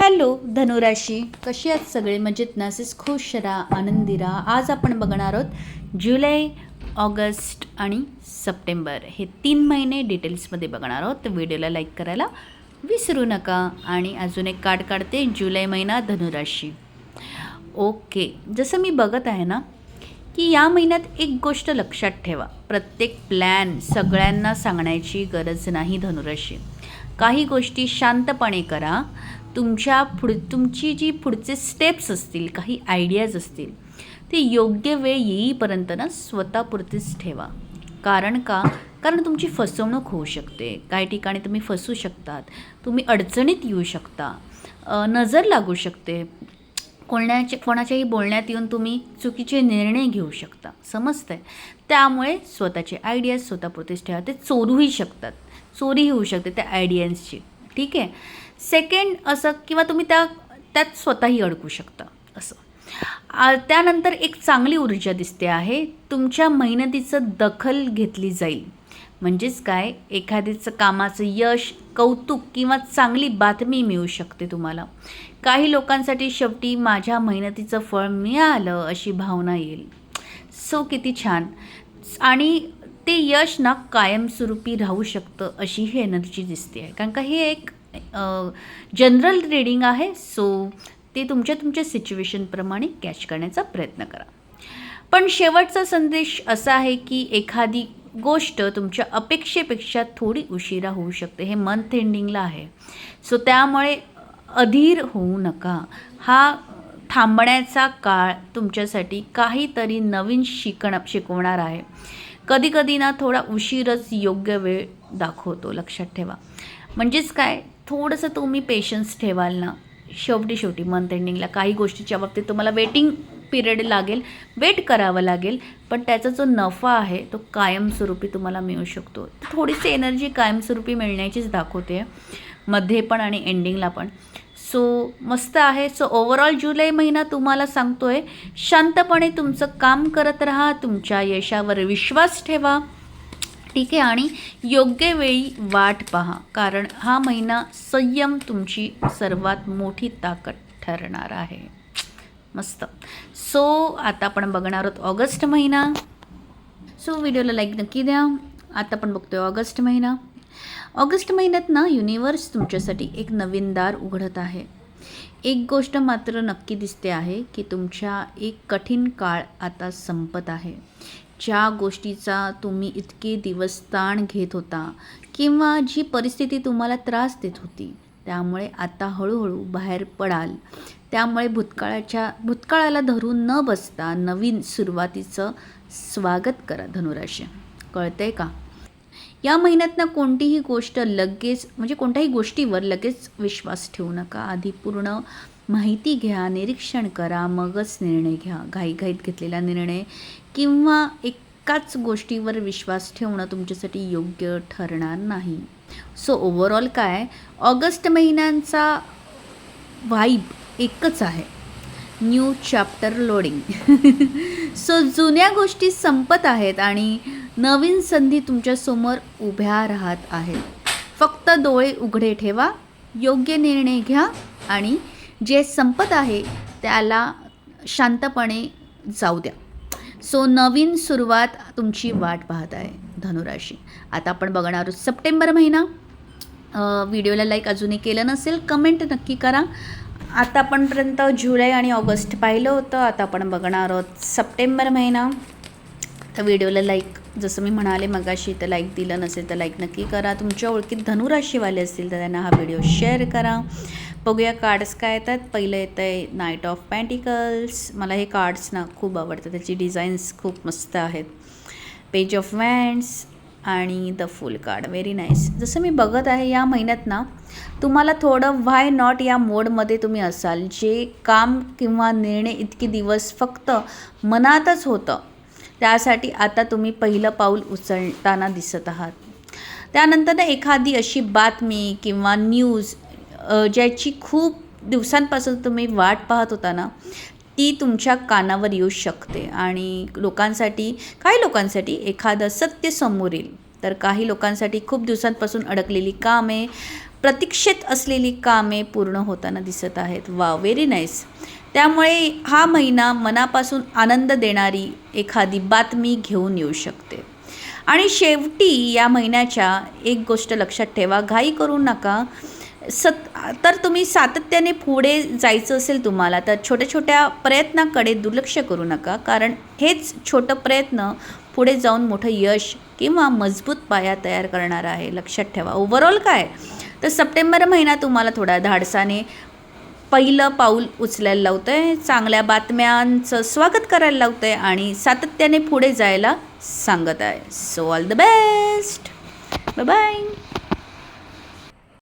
Hello धनुराशी, कशी आहेत सगळे? मजेत ना? असेच खुश राहा, आनंदी राहा. आज आपण बघणार आहोत जुलै, ऑगस्ट आणि सप्टेंबर हे 3 महिने डिटेल्समध्ये बघणार आहोत. तर व्हिडिओला लाईक करायला विसरू नका. आणि अजून एक कार्ड काढते, जुलै महिना धनुराशी. ओके, जसं मी बघत आहे ना की या महिन्यात एक गोष्ट लक्षात ठेवा, प्रत्येक प्लॅन सगळ्यांना सांगण्याची गरज नाही धनुराशी. काही गोष्टी शांतपणे करा. तुमची जी पुढचे स्टेप्स असतील, काही आयडियाज असतील, ते योग्य वेळ येईपर्यंत ना स्वतःपुरतीच ठेवा. कारण तुमची फसवणूक होऊ शकते. काही ठिकाणी तुम्ही फसू शकतात, तुम्ही अडचणीत येऊ शकता, नजर लागू शकते, कोणाच्याही बोलण्यात येऊन तुम्ही चुकीचे निर्णय घेऊ शकता. समजतंय? त्यामुळे स्वतःचे आयडियाज स्वतःपुरतीच ठेवा. ते चोरी होऊ शकते त्या आयडियांची. ठीक आहे. सेकंड असं, किंवा तुम्ही त्यात स्वतःही अडकू शकता असं. त्यानंतर एक चांगली ऊर्जा दिसते आहे. तुमच्या मेहनतीचं दखल घेतली जाईल. म्हणजेच काय, एखाद्याचं कामाचं यश, कौतुक किंवा चांगली बातमी मिळू शकते तुम्हाला. काही लोकांसाठी शेवटी माझ्या मेहनतीचं फळ मिळालं अशी भावना येईल. सो किती छान. आणि ते यश ना कायमस्वरूपी राहू शकतं अशी ही एनर्जी दिसते आहे. कारण का हे एक जनरल रीडिंग आहे. सो ते तुमच्या सिच्युएशनप्रमाणे कॅच करण्याचा प्रयत्न करा. पण शेवटचा संदेश असा आहे की एखादी गोष्ट तुमच्या अपेक्षेपेक्षा थोडी उशिरा होऊ शकते. हे मंथ एंडिंगला आहे. सो त्यामुळे अधीर होऊ नका. हा थांबण्याचा काळ तुमच्यासाठी काहीतरी नवीन शिकवणार आहे. कधी ना थोडा उशीरच योग्य वेळ दाखवतो, लक्षात ठेवा. म्हणजेच काय, थोडंसं तुम्ही पेशन्स ठेवाल ना, शेवटी मंथ एंडिंगला काही गोष्टीच्या बाबतीत तुम्हाला वेटिंग पिरियड लागेल, वेट करावं लागेल, पण त्याचा जो नफा आहे तो कायमस्वरूपी तुम्हाला मिळू शकतो. थोडीशी एनर्जी कायमस्वरूपी मिळण्याचीच दाखवते, मध्ये पण आणि एंडिंगला पण. सो मस्त आहे. सो ओव्हरऑल जुलै महिना तुम्हाला सांगतोय, शांतपणे तुमचं काम करत राहा, तुमच्या यशावर विश्वास ठेवा. ठीक आहे. आणि योग्य वेळी वाट पहा, कारण हा महिना संयम तुमची सर्वात मोठी ताकद ठरणार आहे. मस्त. सो आता आपण बघणार आहोत ऑगस्ट महिना. सो व्हिडिओला लाईक नक्की द्या. आता आपण बघतोय ऑगस्ट महिना. ऑगस्ट महिन्यात ना युनिवर्स तुमच्यासाठी एक नवीन दार उघडत आहे. एक गोष्ट मात्र नक्की दिसते आहे की तुमच्या एक कठीण काळ आता संपत आहे. ज्या गोष्टीचा तुम्ही इतके दिवस ताण घेत होता किंवा जी परिस्थिती तुम्हाला त्रास देत होती, त्यामुळे आता हळूहळू बाहेर पडाल. त्यामुळे भूतकाळाला धरून न बसता नवीन सुरुवातीचं स्वागत करा धनुराशी. कळतंय का? या महिन्यात ना कोणतीही कोणत्याही गोष्टीवर लगेच विश्वास ठेवू नका. आधी पूर्ण माहिती घ्या, निरीक्षण करा, मगच निर्णय घ्या. घाईघाईत घेतलेला निर्णय किंवा एकाच गोष्टीवर विश्वास ठेवणं तुमच्यासाठी योग्य ठरणार नाही. सो ओव्हरऑल काय, ऑगस्ट महिन्यांचा व्हाईब एकच आहे, न्यू चॅप्टर लोडिंग. सो जुन्या गोष्टी संपत आहेत आणि नवीन संधी तुमच्यासमोर उभ्या राहत आहेत. फक्त डोळे उघडे ठेवा, योग्य निर्णय घ्या आणि जे संपत आहे त्याला शांतपणे जाऊ द्या. सो नवीन सुरुवात तुमची वाट पाहत आहे धनुराशी. आता आपण बघणार आहोत सप्टेंबर महिना. व्हिडिओला लाईक अजूनही केलं नसेल, कमेंट नक्की करा. आता आपणपर्यंत जुलै आणि ऑगस्ट पाहिलं होतं. आता आपण बघणार आहोत सप्टेंबर महिना. तर व्हिडिओला लाईक, जसं मी म्हणाले मगाशी, तर लाईक दिलं नसेल तर लाईक नक्की करा. तुमच्या ओळखीत धनुराशीवाले असतील तर त्यांना हा व्हिडिओ शेअर करा. बघूया कार्ड्स काय येतात. पहिलं येतं आहे नाईट ऑफ पेंटिकल्स. मला हे कार्ड्स ना खूप आवडतात, त्याची डिझाईन्स खूप मस्त आहेत. पेज ऑफ वँड्स आणि the full card, very nice. जसं मी बघत आहे या महिन्यात ना तुम्हाला थोडं व्हाय नॉट या मोडमध्ये तुम्ही असाल. जे काम किंवा निर्णय इतके दिवस फक्त मनातच होतं, त्यासाठी आता तुम्ही पहिलं पाऊल उचलताना दिसत आहात. त्यानंतर ना एखादी अशी बातमी किंवा न्यूज ज्याची खूप दिवसांपासून तुम्ही वाट पाहत होता ना, ती तुमच्या कानावर येऊ शकते. आणि काही लोकांसाठी एखादं सत्य समोर येईल, तर काही लोकांसाठी खूप दिवसांपासून अडकलेली कामे प्रतीक्षेत असलेली कामे पूर्ण होताना दिसत आहेत. वा, व्हेरी नाईस. त्यामुळे हा महिना मनापासून आनंद देणारी एखादी बातमी घेऊन येऊ शकते. आणि शेवटी या महिन्याच्या एक गोष्ट लक्षात ठेवा, घाई करू नका. तर तुम्ही सातत्याने पुढे जायचं असेल तुम्हाला, तर छोट्या छोट्या प्रयत्नाकडे दुर्लक्ष करू नका, कारण हेच छोटं प्रयत्न पुढे जाऊन मोठं यश किंवा मजबूत पाया तयार करणार आहे. लक्षात ठेवा. ओव्हरऑल काय तर सप्टेंबर महिना तुम्हाला थोडा धाडसाने पहिलं पाऊल उचलायला लावतं आहे, चांगल्या बातम्यांचं स्वागत करायला लावतं आहे आणि सातत्याने पुढे जायला सांगत आहे. So all the best. Bye bye.